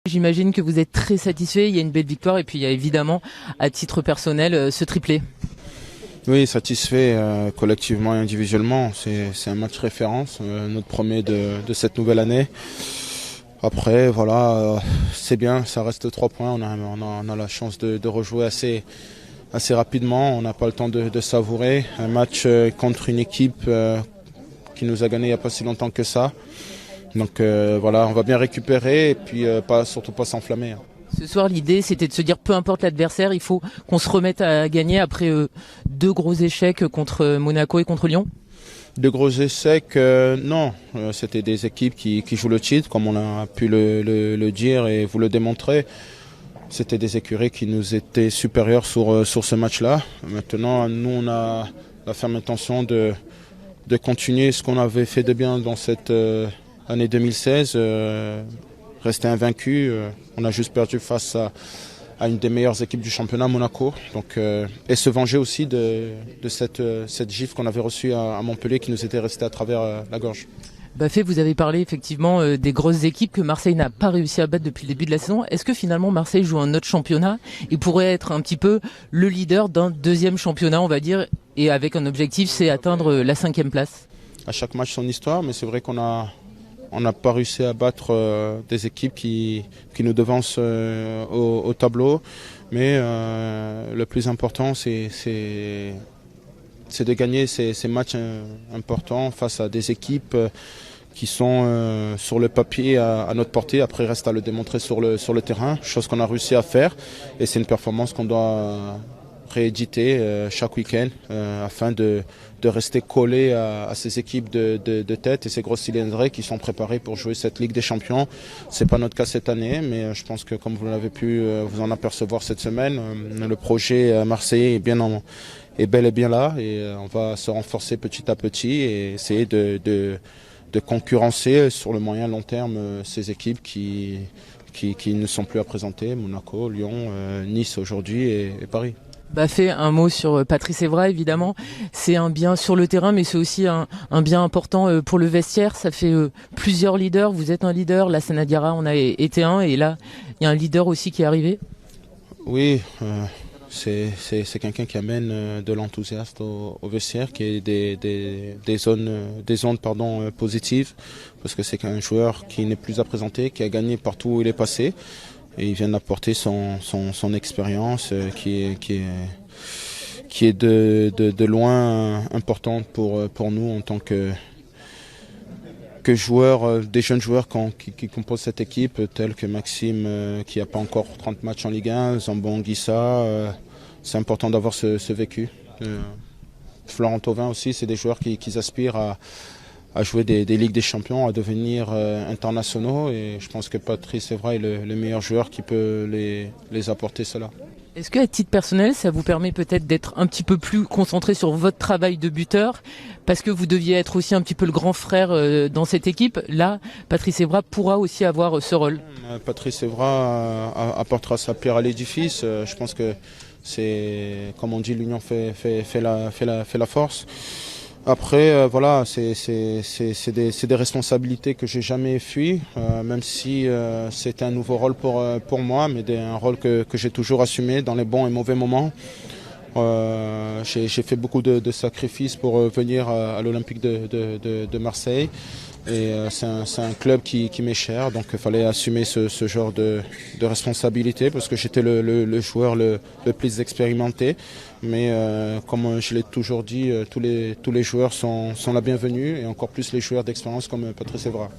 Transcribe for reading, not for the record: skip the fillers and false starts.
J'imagine que vous êtes très satisfait, il y a une belle victoire et puis il y a évidemment, à titre personnel, ce triplé. Oui, satisfait collectivement et individuellement. C'est un match référence, notre premier de cette nouvelle année. Après, voilà, c'est bien, ça reste 3 points. On a la chance de rejouer assez rapidement. On n'a pas le temps de savourer. Un match contre une équipe qui nous a gagné il n'y a pas si longtemps que ça. Donc voilà, on va bien récupérer et puis surtout pas s'enflammer. Ce soir, l'idée, c'était de se dire, peu importe l'adversaire, il faut qu'on se remette à gagner après 2 gros échecs contre Monaco et contre Lyon. De gros échecs, non. C'était des équipes qui jouent le titre, comme on a pu le dire et vous le démontrer. C'était des écuries qui nous étaient supérieures sur ce match-là. Maintenant, nous, on a la ferme intention de continuer ce qu'on avait fait de bien dans cette année 2016. Rester invaincu. On a juste perdu face à une des meilleures équipes du championnat, Monaco. Donc, et se venger aussi de cette gifle qu'on avait reçue à Montpellier qui nous était restée à travers la gorge. Bafé, vous avez parlé effectivement des grosses équipes que Marseille n'a pas réussi à battre depuis le début de la saison. Est-ce que finalement Marseille joue un autre championnat et pourrait être un petit peu le leader d'un deuxième championnat, on va dire, et avec un objectif, c'est atteindre la 5e place? À chaque match son histoire, mais c'est vrai qu'on n'a pas réussi à battre des équipes qui nous devancent au tableau. Mais le plus important, c'est de gagner ces matchs importants face à des équipes qui sont sur le papier à notre portée. Après, il reste à le démontrer sur le terrain, chose qu'on a réussi à faire. Et c'est une performance qu'on doit rééditer chaque week-end afin de rester collé à ces équipes de tête et ces grosses cylindrées qui sont préparées pour jouer cette Ligue des Champions. C'est pas notre cas cette année, mais je pense que comme vous l'avez pu vous en apercevoir cette semaine, le projet marseillais est bel et bien là et on va se renforcer petit à petit et essayer de concurrencer sur le moyen long terme ces équipes qui ne sont plus à présenter, Monaco, Lyon, Nice aujourd'hui et Paris. Bafé, un mot sur Patrice Evra, évidemment. C'est un bien sur le terrain, mais c'est aussi un bien important pour le vestiaire. Ça fait plusieurs leaders. Vous êtes un leader. La Sanadiara en a été un. Et là, il y a un leader aussi qui est arrivé. Oui, c'est quelqu'un qui amène de l'enthousiasme au vestiaire, qui est des ondes positives. Parce que c'est un joueur qui n'est plus à présenter, qui a gagné partout où il est passé. Et il vient d'apporter son expérience qui est de loin importante pour nous en tant que joueurs, des jeunes joueurs qui composent cette équipe, tels que Maxime qui n'a pas encore 30 matchs en Ligue 1, Zambon Guissa. C'est important d'avoir ce vécu. Florent Thauvin aussi, c'est des joueurs qui aspirent à jouer des Ligues des Champions, à devenir internationaux. Et je pense que Patrice Evra est le meilleur joueur qui peut les apporter cela. Est-ce qu'à titre personnel, ça vous permet peut-être d'être un petit peu plus concentré sur votre travail de buteur? Parce que vous deviez être aussi un petit peu le grand frère dans cette équipe. Là, Patrice Evra pourra aussi avoir ce rôle. Patrice Evra apportera sa pierre à l'édifice. Je pense que c'est, comme on dit, l'union fait la force. Après, voilà, c'est des responsabilités que j'ai jamais fui, même si c'était un nouveau rôle pour moi, mais un rôle que j'ai toujours assumé dans les bons et mauvais moments. J'ai fait beaucoup de sacrifices pour venir à l'Olympique de Marseille. Et c'est un club qui m'est cher, donc il fallait assumer ce genre de responsabilité parce que j'étais le joueur le plus expérimenté. Mais comme je l'ai toujours dit, tous les joueurs sont la bienvenue et encore plus les joueurs d'expérience comme Patrice Evra.